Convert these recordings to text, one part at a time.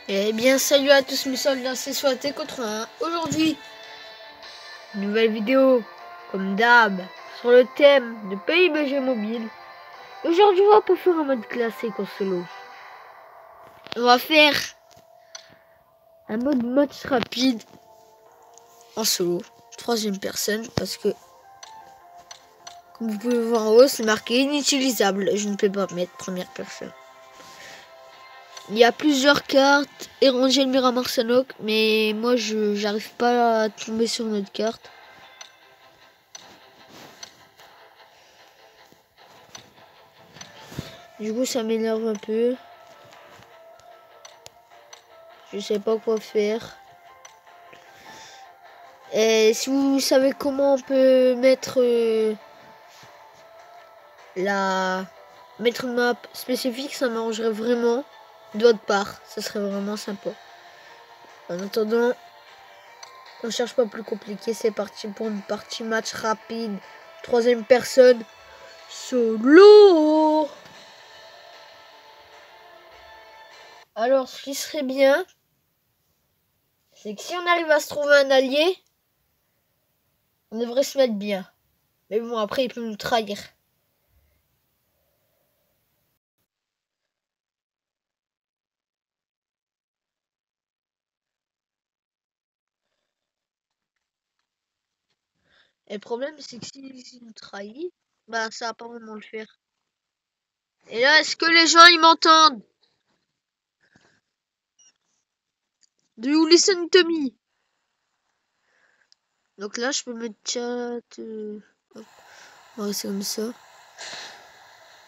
Eh bien, salut à tous mes soldats, c'est Swat contre 1. Aujourd'hui, nouvelle vidéo, comme d'hab, sur le thème de PUBG Mobile. Aujourd'hui, on va pas faire un mode classique en solo. On va faire un mode match rapide en solo, troisième personne, parce que, comme vous pouvez voir en haut, c'est marqué inutilisable. Je ne peux pas mettre première personne. Il y a plusieurs cartes, Erangel, Miramar, Sanhok, mais moi j'arrive pas à tomber sur notre carte. Du coup ça m'énerve un peu. Je sais pas quoi faire. Et si vous savez comment on peut mettre mettre une map spécifique, ça m'arrangerait vraiment. De votre part, ça serait vraiment sympa. En attendant, on cherche pas plus compliqué, c'est parti pour une partie match rapide. Troisième personne, solo. Alors, ce qui serait bien, c'est que si on arrive à se trouver un allié, on devrait se mettre bien. Mais bon, après, il peut nous trahir. Et le problème, c'est que s'il nous trahit, bah ça va pas vraiment le faire. Et là, est-ce que les gens, ils m'entendent? Do you listen to me? Donc là, je peux mettre chat. Ouais, c'est comme ça.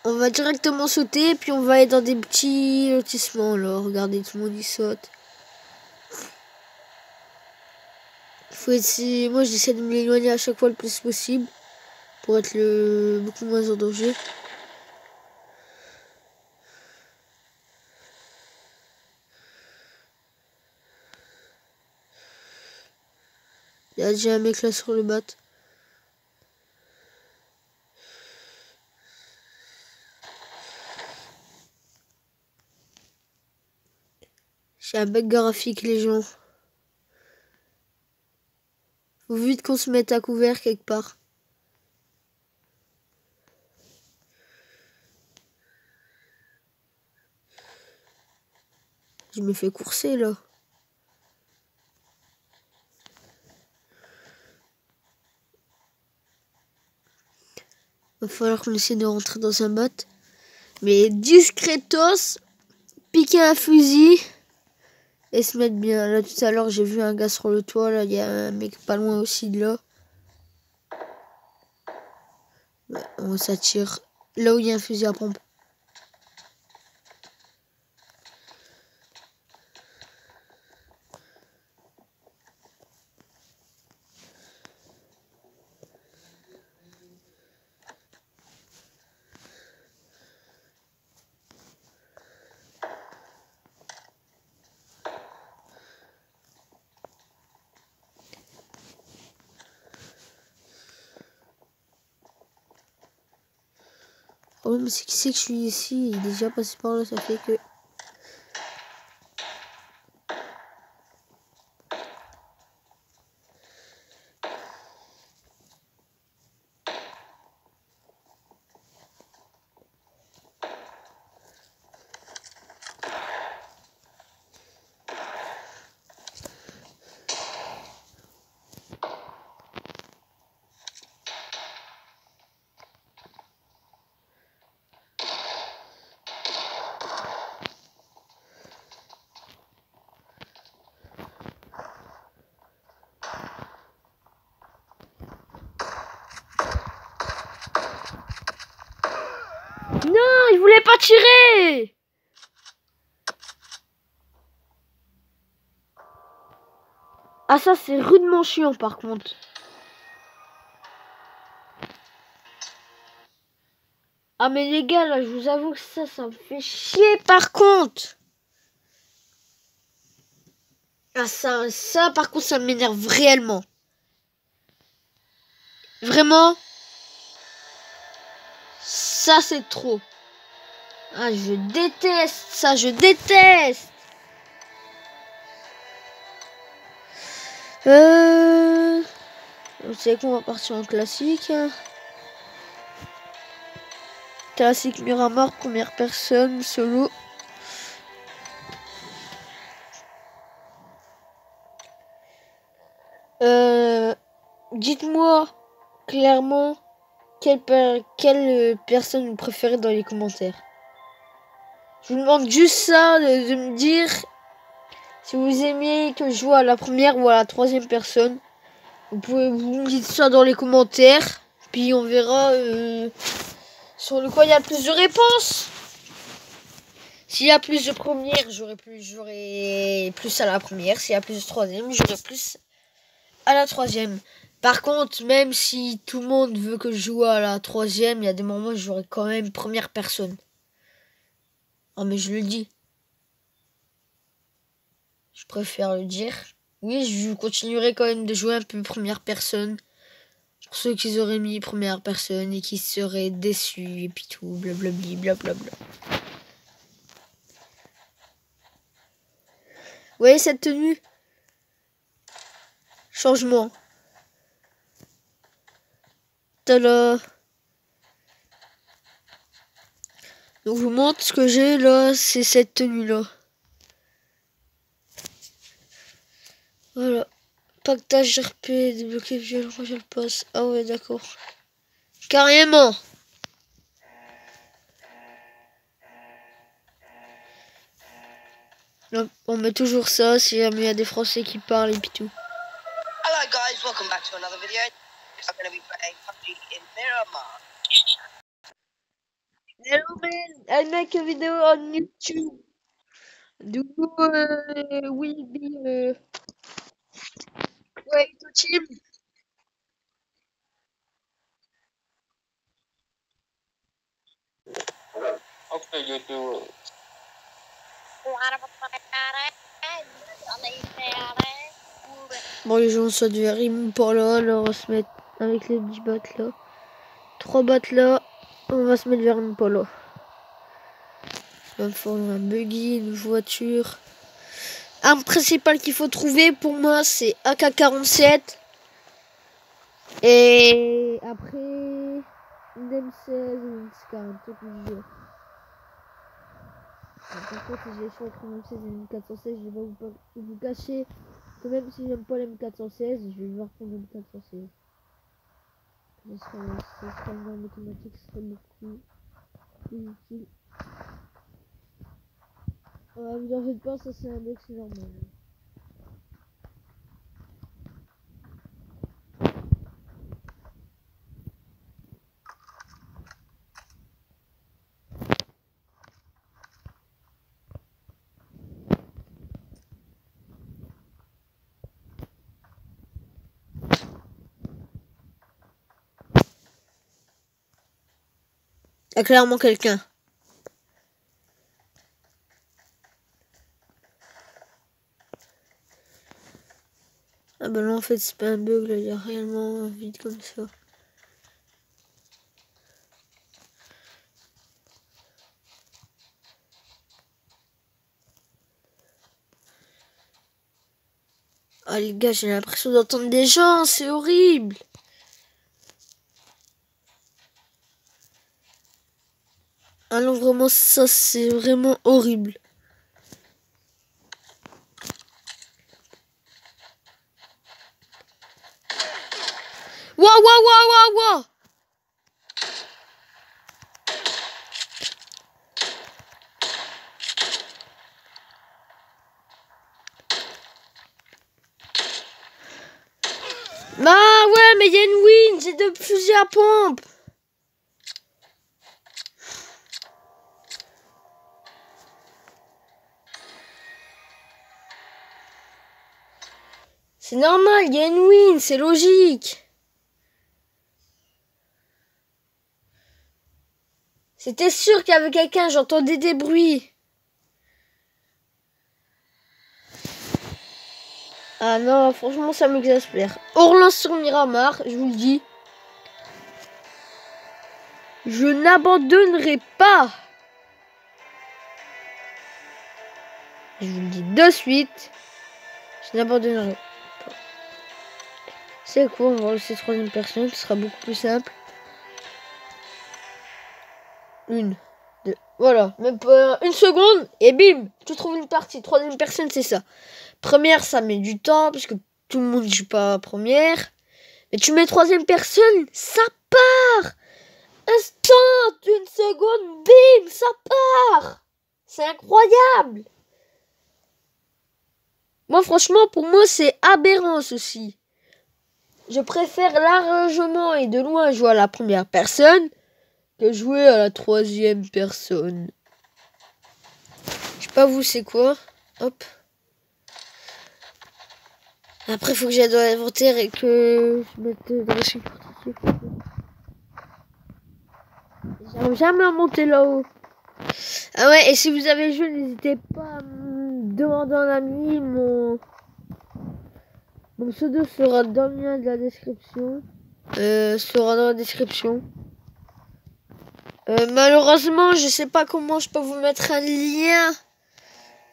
On va directement sauter, puis on va aller dans des petits lotissements. Là, regardez, tout le monde y saute. Faut essayer. Moi, j'essaie de m'éloigner à chaque fois le plus possible pour être beaucoup moins en danger. Il y a déjà un mec là sur le bat. J'ai un bug graphique, les gens. Faut vite qu'on se mette à couvert quelque part. Je me fais courser là. Va falloir qu'on essaie de rentrer dans un bat. Mais discretos, piquer un fusil et se mettre bien. Là tout à l'heure j'ai vu un gars sur le toit. Là il y a un mec pas loin aussi de là. Ouais, on s'attire là où il y a un fusil à pompe. Le problème c'est qui sait que je suis ici. Il est déjà passé par là, ça fait que... Non, il voulait pas tirer. Ah ça c'est rudement chiant par contre. Ah mais les gars là je vous avoue que ça me fait chier par contre. Ah ça par contre ça m'énerve réellement. Vraiment. Ça c'est trop. Ah je déteste ça, je déteste. Vous savez qu'on va partir en classique. Classique Miramar, première personne, solo. Dites-moi clairement quelle personne vous préférez dans les commentaires. Je vous demande juste ça, de me dire si vous aimez que je joue à la première ou à la troisième personne. Vous me dites ça dans les commentaires. Puis on verra sur le quoi il y a plus de réponses. S'il y a plus de première, j'aurai plus à la première. S'il y a plus de troisième, j'aurai plus à la troisième. Par contre, même si tout le monde veut que je joue à la troisième, il y a des moments où j'aurai quand même première personne. Oh mais je le dis. Je préfère le dire. Oui, je continuerai quand même de jouer un peu première personne. Pour ceux qui auraient mis première personne et qui seraient déçus et puis tout, blablabli, blablabla. Vous voyez cette tenue? Changement. Tada. Donc je vous montre ce que j'ai là, c'est cette tenue là. Voilà. Pactage RP, débloqué viol, Royal Pass. Ah ouais, d'accord. Carrément. Donc, on met toujours ça si jamais il y a des Français qui parlent et puis tout. Hello guys, welcome back to another video. I'm going to be playing PUBG in Miramar. Hello man, I make a video on YouTube. Do you will be play to team? Okay, you do. Bon les gens ça devient rime pas là, alors on va se mettre avec les 10 battes là. 3 battes là, on va se mettre vers une polo. Il va me falloir un buggy, une voiture. Arme principale qu'il faut trouver pour moi c'est AK-47. Et après une M16 ou une SCAR, un truc du genre. Par contre si j'ai le choix entre une M16 et une 416, je vais pas vous cacher que même si j'aime pas la M416, je vais devoir prendre une M416. Ce sera une arme automatique, ce serait beaucoup plus utile. Vous en faites pas, ça c'est un bug, c'est normal. Il y a clairement quelqu'un. Ah bah là en fait c'est pas un bug, là il y a réellement un vide comme ça. Ah les gars, j'ai l'impression d'entendre des gens, c'est horrible. Ah non vraiment ça c'est vraiment horrible. Waouh waouh waouh waouh waouh. Ah ouais mais il y a une win, j'ai deux fusils à pompe. C'est normal, il y a une win, c'est logique. C'était sûr qu'il y avait quelqu'un, j'entendais des bruits. Ah non, franchement ça m'exaspère. Orlan sur Miramar, je vous le dis. Je n'abandonnerai pas. Je vous le dis de suite. Je n'abandonnerai pas. C'est quoi, on va laisser troisième personne, ce sera beaucoup plus simple. Une, deux, voilà, même pas une seconde, et bim, tu trouves une partie. Troisième personne, c'est ça. Première, ça met du temps, parce que tout le monde joue pas première. Mais tu mets troisième personne, ça part. Instant, une seconde, bim, ça part. C'est incroyable. Moi, franchement, pour moi, c'est aberrant, ceci. Je préfère largement et de loin jouer à la première personne que jouer à la troisième personne. Je sais pas vous, c'est quoi. Hop. Après, faut que j'aille dans l'inventaire et que je mette dans la sécurité. J'arrive jamais à monter là-haut. Ah ouais, et si vous avez joué, n'hésitez pas à me demander en ami. Mon pseudo sera dans le lien de la description. Sera dans la description. Malheureusement, je sais pas comment je peux vous mettre un lien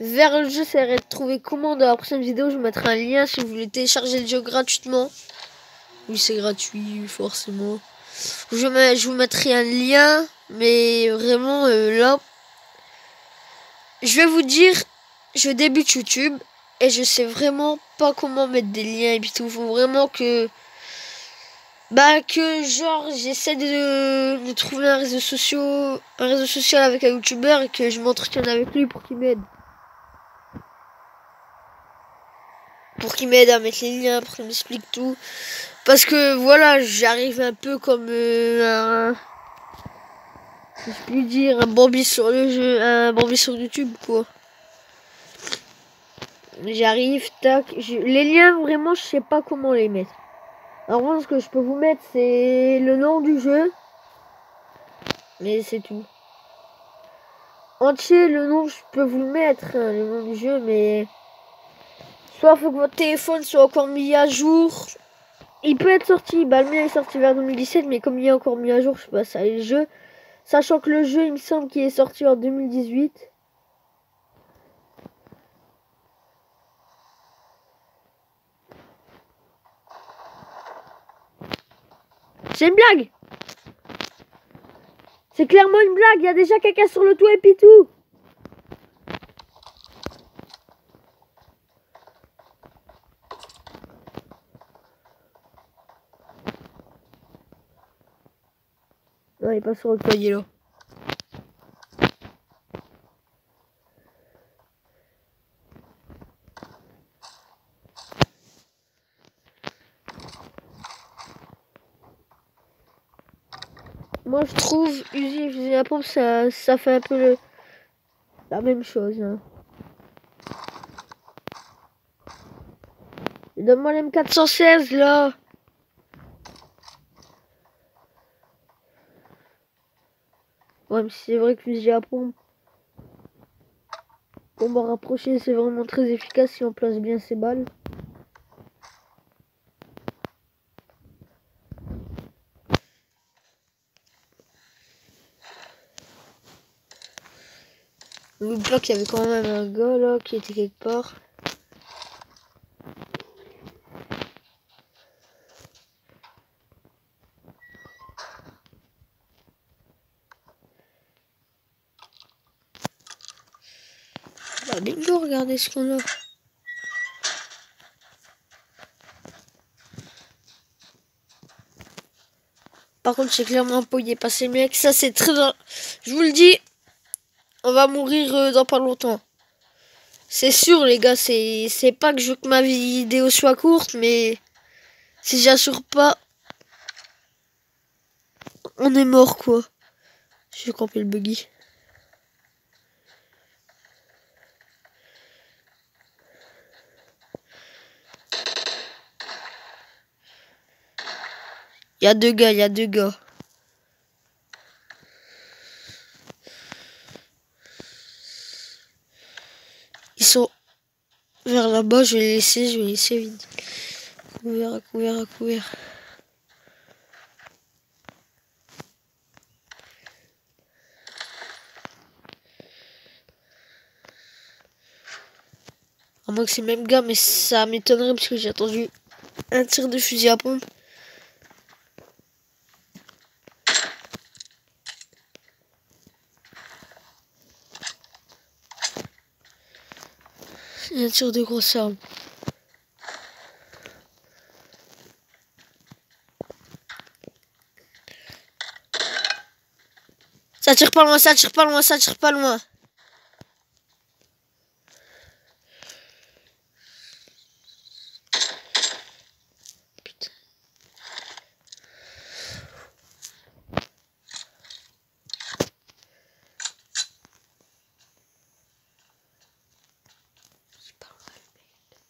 vers le jeu. J'essaierai de trouver comment dans la prochaine vidéo. Je vous mettrai un lien si vous voulez télécharger le jeu gratuitement. Oui, c'est gratuit, forcément. Je vous mettrai un lien, mais vraiment là, je vais vous dire, je débute YouTube et je sais vraiment pas comment mettre des liens et puis tout. Faut vraiment que genre j'essaie de trouver un réseau social avec un youtubeur et que je m'entretienne avec lui pour qu'il m'aide. Pour qu'il m'aide à mettre les liens, pour qu'il m'explique tout. Parce que voilà, j'arrive un peu comme si je puis dire, un Bambi sur le jeu, un Bambi sur YouTube, quoi. J'arrive, tac. Les liens, vraiment, je sais pas comment les mettre. Alors, moi, ce que je peux vous mettre, c'est le nom du jeu. Mais c'est tout. Entier, le nom, je peux vous le mettre, hein, le nom du jeu, mais soit faut que votre téléphone soit encore mis à jour. Il peut être sorti, bah le mien est sorti vers 2017, mais comme il est encore mis à jour, je sais pas, ça le jeu. Sachant que le jeu, il me semble qu'il est sorti en 2018. C'est une blague. C'est clairement une blague, il y a déjà quelqu'un sur le toit et puis tout. Non, il est pas sur le toit, il est là. Moi, je trouve utiliser la pompe, ça fait un peu la même chose. Hein. Donne-moi l'M416 là. Ouais, mais c'est vrai que fusil à pompe, pour me rapprocher, c'est vraiment très efficace si on place bien ses balles. N'oublie pas qu'il y avait quand même un gars là qui était quelque part. Bah bingo, regardez ce qu'on a. Par contre, c'est clairement pas y est passé, mec. Ça, c'est très... Je vous le dis, on va mourir dans pas longtemps. C'est sûr, les gars, c'est pas que je veux que ma vidéo soit courte, mais si j'assure pas, on est mort, quoi. Je vais camper le buggy. Il y a deux gars, il y a deux gars. Ils sont vers là-bas, je vais les laisser vite. Couvert, à couvert, à couvert. À moins que c'est le même gars, mais ça m'étonnerait parce que j'ai attendu un tir de fusil à pompe. Et un tir de grosse arme. Ça tire pas loin, ça tire pas loin, ça tire pas loin. Putain. C'est pas loin, le mec.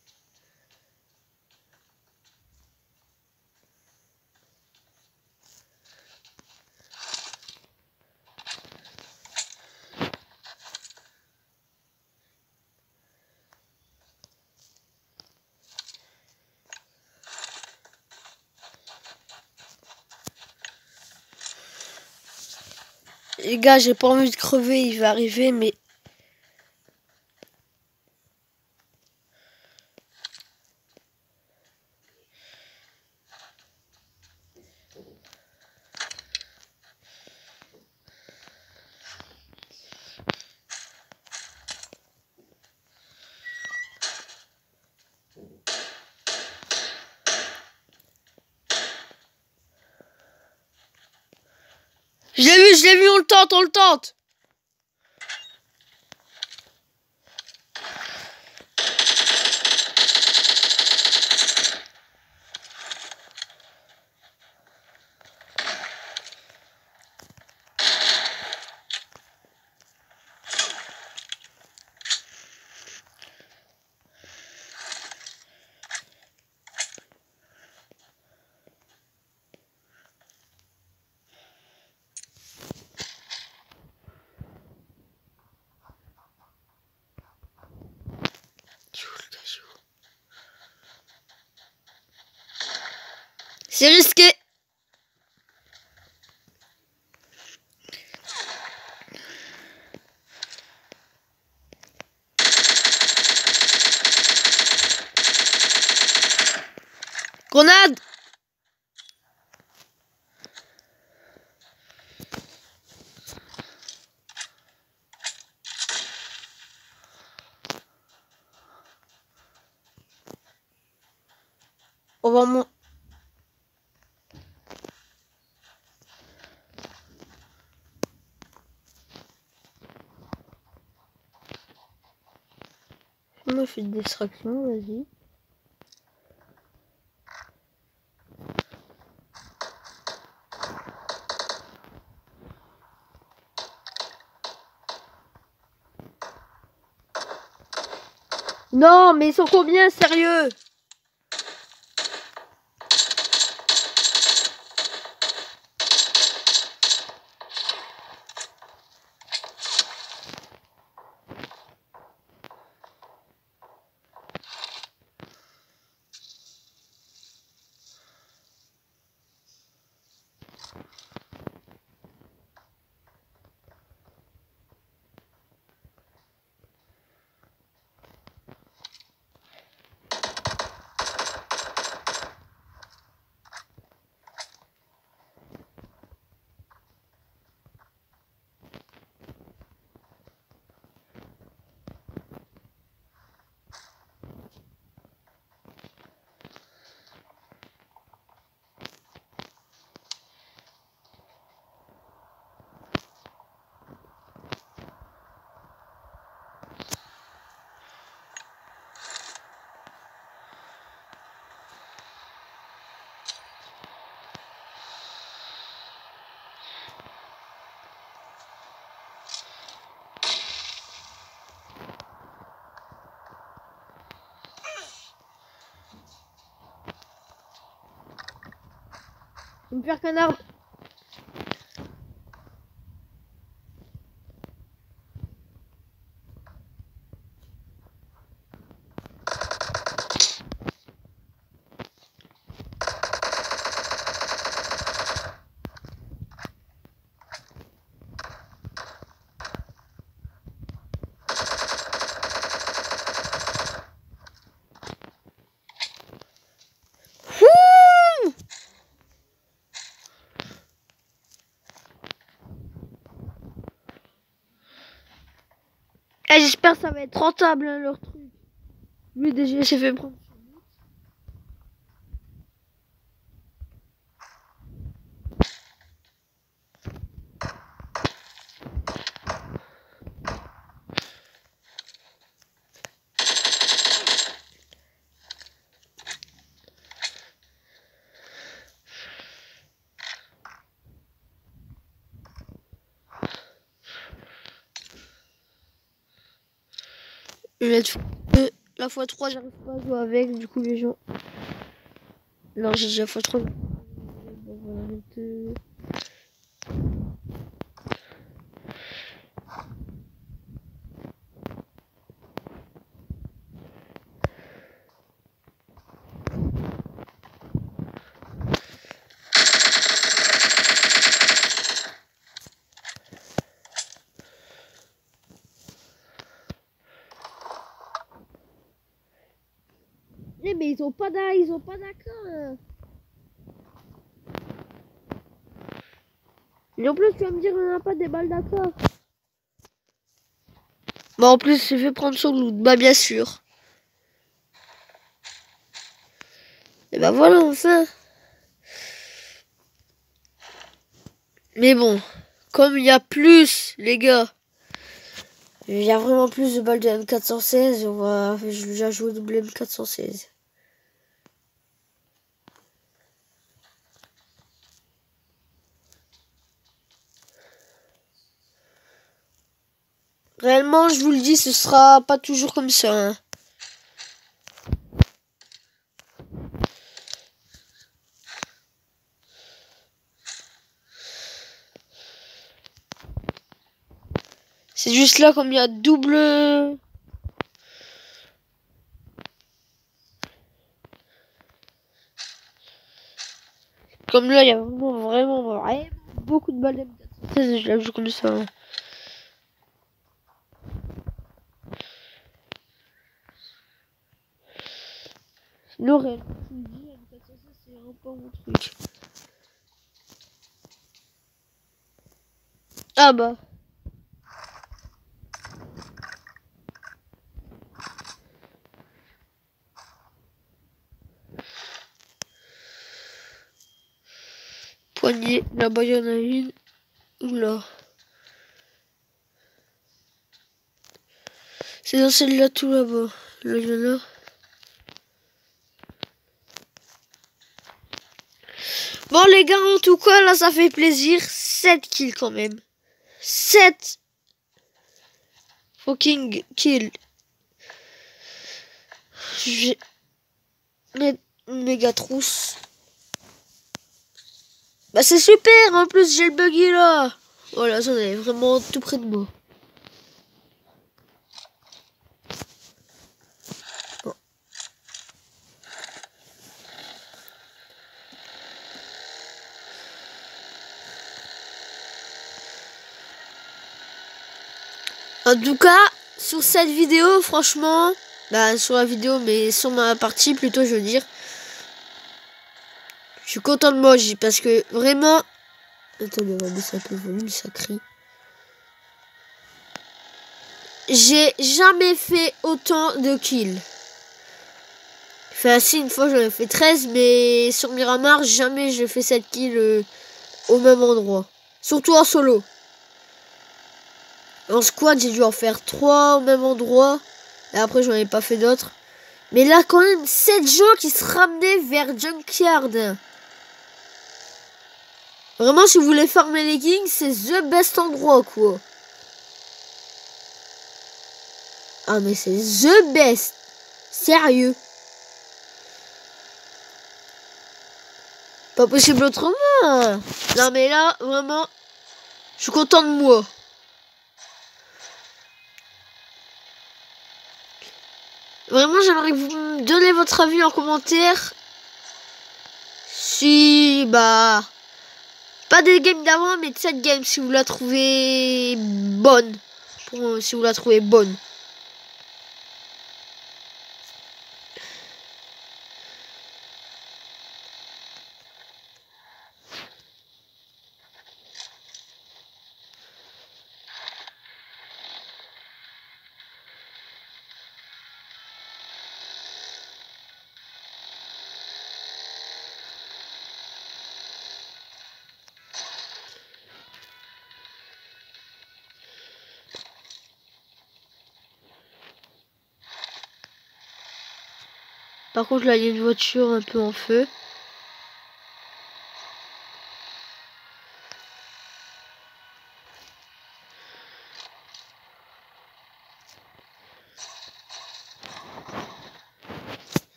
Les gars, j'ai pas envie de crever, il va arriver, mais... je l'ai vu, on le tente, on le tente. C'est risqué. Grenade. On va mon... Moi, je fais de distraction, vas-y. Non, mais ils sont combien, sérieux? Je vais me faire qu'un arbre. j'espère que ça va être rentable, hein, leur truc. Lui, déjà, il s'est fait prendre. La x3, j'arrive pas à jouer avec, du coup, les gens. Non, j'ai déjà x3. Bon, voilà, mais ils ont pas d'accord. Et en plus, tu vas me dire, on n'a pas des balles d'accord. Bah, en plus, il fait prendre son loot. Bah, bien sûr. Et bah, voilà, enfin. Mais bon, comme il y a plus, les gars, il y a vraiment plus de balles de M416, je vais déjà jouer double M416. Réellement, je vous le dis, ce sera pas toujours comme ça, hein. C'est juste là, comme il y a double... Comme là, il y a vraiment beaucoup de balles de M416, je la joue comme ça, hein. Sinon, réellement, je vous le dis, M416, c'est un peu mon truc. Ah bah... Poignée, là-bas il y en a une. Oula. C'est dans celle-là tout là-bas. Là il y en a. Bon les gars, en tout cas là ça fait plaisir. 7 kills quand même. 7 fucking kills. Je vais mettre une méga trousse. Bah c'est super, en plus j'ai le buggy là. Voilà, ça est vraiment tout près de moi. Bon. En tout cas, sur cette vidéo, franchement, bah sur la vidéo, mais sur ma partie plutôt, je veux dire, je suis content de moi, parce que vraiment... Attendez, on va baisser un peu le volume, ça crie. J'ai jamais fait autant de kills. Enfin, si, une fois j'en ai fait 13, mais sur Miramar, jamais j'ai fait 7 kills au même endroit. Surtout en solo. En squad, j'ai dû en faire 3 au même endroit. Et après, j'en ai pas fait d'autres. Mais là, quand même, 7 gens qui se ramenaient vers Junkyard. Vraiment, si vous voulez farmer les kings, c'est the best endroit, quoi. Ah, mais c'est the best. Sérieux. Pas possible autrement. Non, mais là, vraiment, je suis content de moi. Vraiment, j'aimerais que vous me donniez votre avis en commentaire. Si, bah... Pas des games d'avant, mais de cette game, si vous la trouvez bonne. Si vous la trouvez bonne. Par contre, là, il y a une voiture un peu en feu.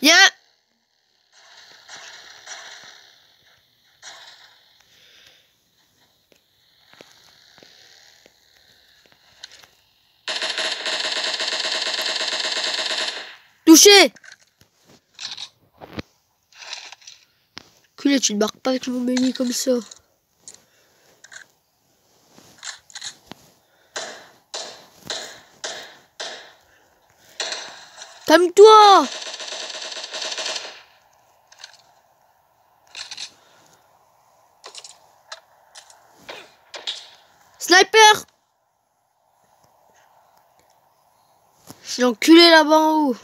Viens! Touché! Culé, tu ne barques pas avec mon béni comme ça. Calme-toi! Sniper! J'ai enculé là-bas en haut.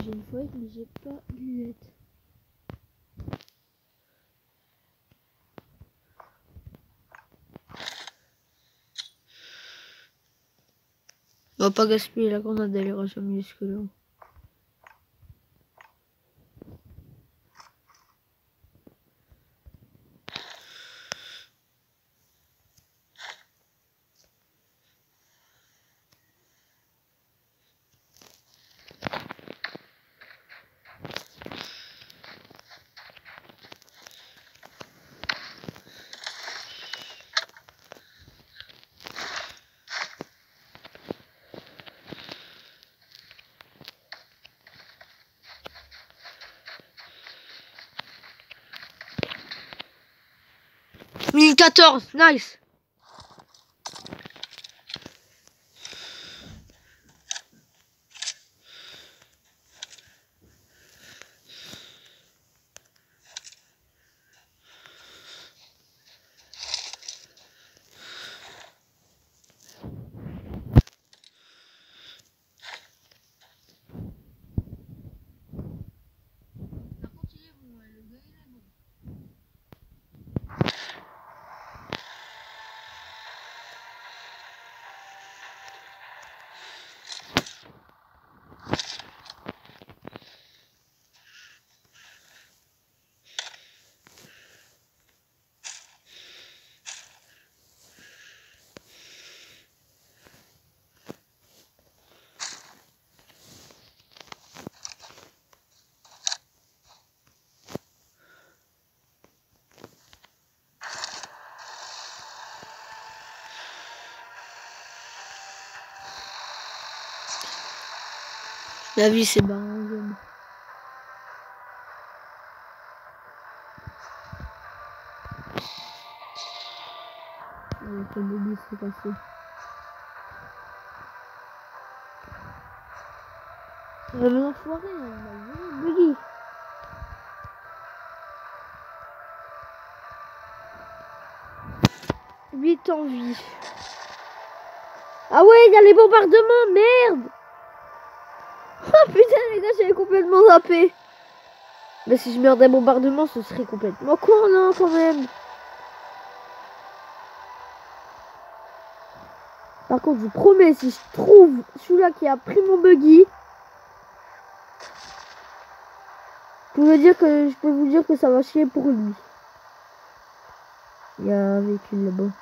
J'ai une feuille, mais j'ai pas de lunettes. On va pas gaspiller la grenade, elle ira jamais jusque là. Minute 14, nice. La vie c'est barré en zone. Le buggy s'est passé. L'enfoiré, le buggy. Huit en vie. Ah ouais, il y a les bombardements, merde. Oh putain les gars, j'avais complètement zappé. Mais si je meurs d'un bombardement, ce serait complètement con, non, quand même. Par contre, je vous promets, si je trouve celui-là qui a pris mon buggy, je peux vous dire que ça va chier pour lui. Il y a un véhicule là-bas.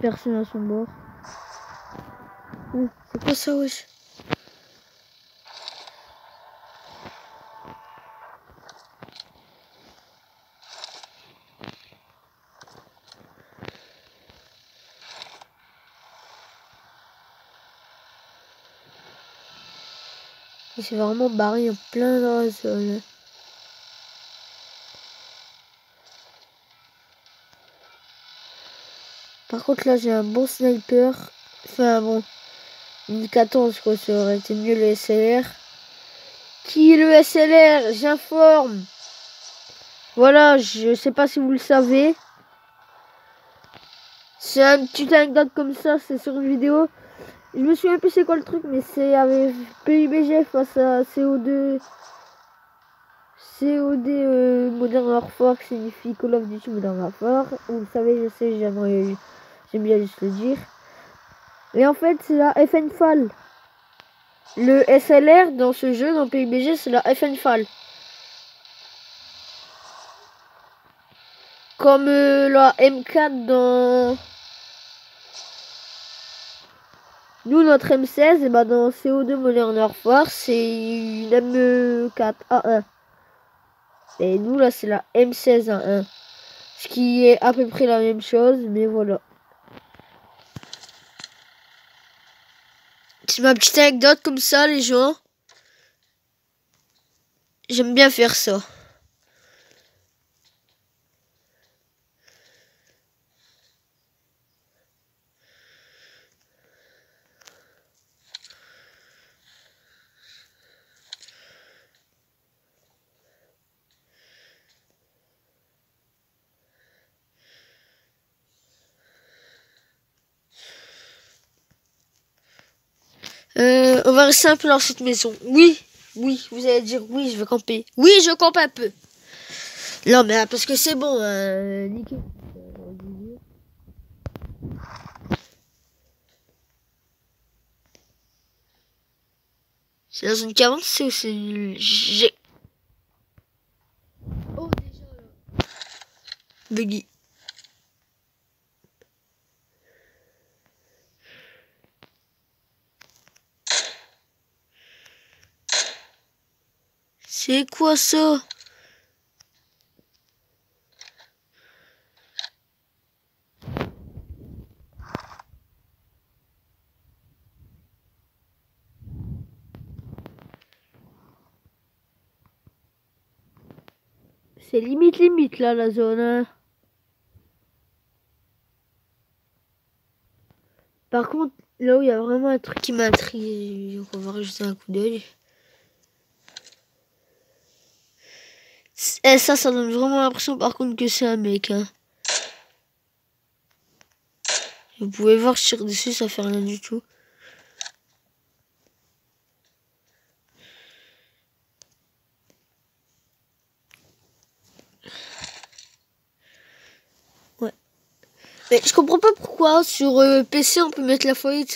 Personne à son bord. C'est quoi ça, wesh? Il s'est vraiment barré en plein dans la zone. Par contre, là, j'ai un bon sniper. Enfin, bon, une 14, quoi. Ça aurait été mieux le SLR. Qui est le SLR? J'informe. Voilà, je sais pas si vous le savez. C'est une petite anecdote comme ça, c'est sur une vidéo. Je me souviens plus c'est quoi le truc, mais c'est avec PUBG face à CO2. COD Modern Warfare qui signifie Call of Duty Modern Warfare. Vous le savez, je sais, j'aime bien juste le dire. Et en fait, c'est la FNFAL. Le SLR dans ce jeu, dans PUBG, c'est la FNFAL. Comme la M4 dans... Nous, notre M16, et bah dans CO2 Modern Warfare, c'est une M4A1. Et nous, là, c'est la M16A1. Ce qui est à peu près la même chose, mais voilà. C'est ma petite anecdote comme ça, les gens. J'aime bien faire ça. On va rester un peu dans cette maison. Oui, oui, vous allez dire oui, je vais camper. Oui, je campe un peu. Non, mais parce que c'est bon, nickel. C'est la zone 40, c'est où c'est... J'ai... Oh, déjà, là. Buggy. C'est quoi ça? C'est limite là la zone. Hein. Par contre, là où il y a vraiment un truc qui m'intrigue, on va rajouter un coup d'œil. Et ça donne vraiment l'impression par contre que c'est un mec. Hein. Vous pouvez voir, je tire dessus, ça fait rien du tout. Ouais. Mais je comprends pas pourquoi sur PC on peut mettre la faillite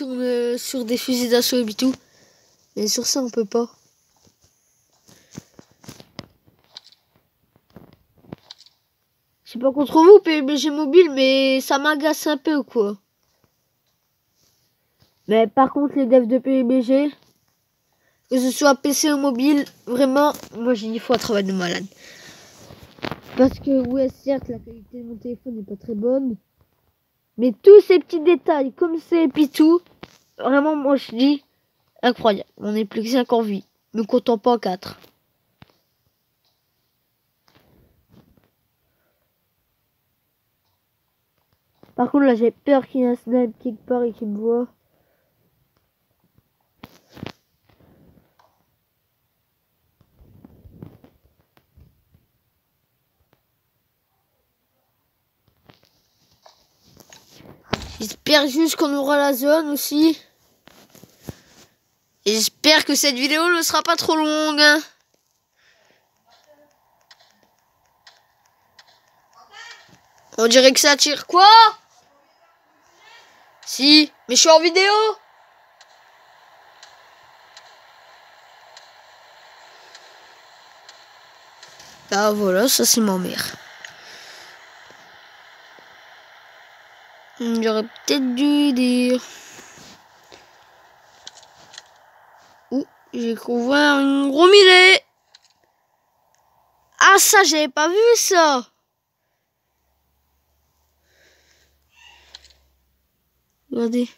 sur des fusils d'assaut et tout. Mais sur ça on peut pas. Je sais pas contre vous PUBG mobile, mais ça m'agace un peu quoi. Mais par contre les devs de PUBG, que ce soit PC ou mobile, vraiment, moi j'ai dit faut un travail de malade. Parce que ouais certes la qualité de mon téléphone n'est pas très bonne. Mais tous ces petits détails comme c'est Pitou, vraiment moi je dis incroyable. On est plus que 5 en vie. Ne comptons pas en 4. Par contre là j'ai peur qu'il y ait un snipe quelque part et qu'il me voit. J'espère juste qu'on aura la zone aussi. Et j'espère que cette vidéo ne sera pas trop longue. Hein. On dirait que ça tire quoi? Si, mais je suis en vidéo. Ah voilà, ça c'est ma mère. J'aurais peut-être dû dire. Ouh, j'ai couvert un gros millet. Ah ça, j'avais pas vu ça. Regardez.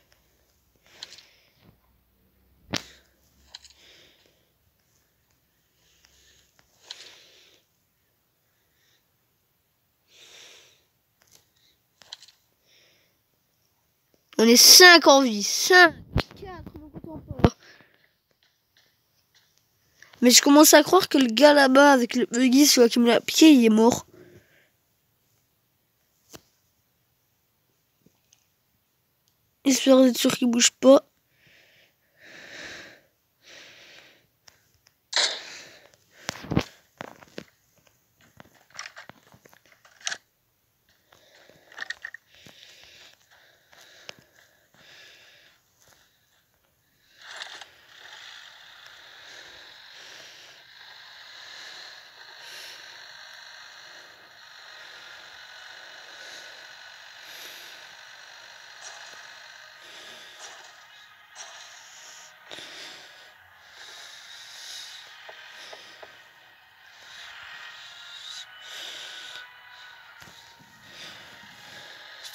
On est 5 en vie. 5. 4, mon compte pas. Mais je commence à croire que le gars là-bas avec le buggy, celui qui me l'a piqué, il est mort. J'espère d'être sûr qu'il bouge pas.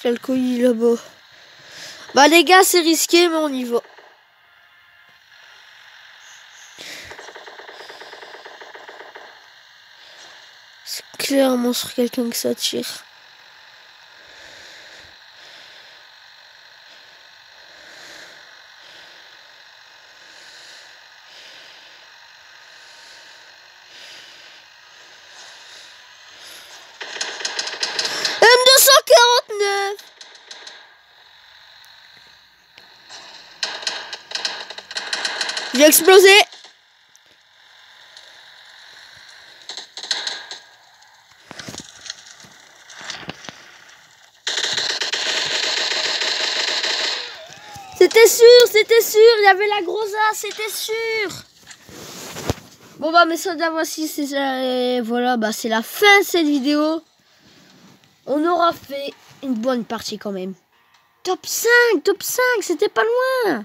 C'est le colis là-bas. Bah les gars, c'est risqué, mais on y va. C'est clairement sur quelqu'un que ça tire. M249. J'ai explosé. C'était sûr, il y avait la grosse A, c'était sûr. Bon bah mes soldats, voici, c'est voilà, bah c'est la fin de cette vidéo. On aura fait une bonne partie quand même. Top 5, c'était pas loin.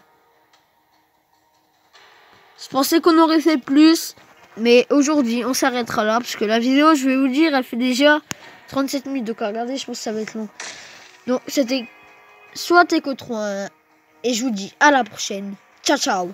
Je pensais qu'on aurait fait plus, mais aujourd'hui on s'arrêtera là parce que la vidéo, je vais vous dire, elle fait déjà 37 minutes, donc à regarder, je pense que ça va être long. Donc c'était soit Eco 3 et je vous dis à la prochaine. Ciao ciao.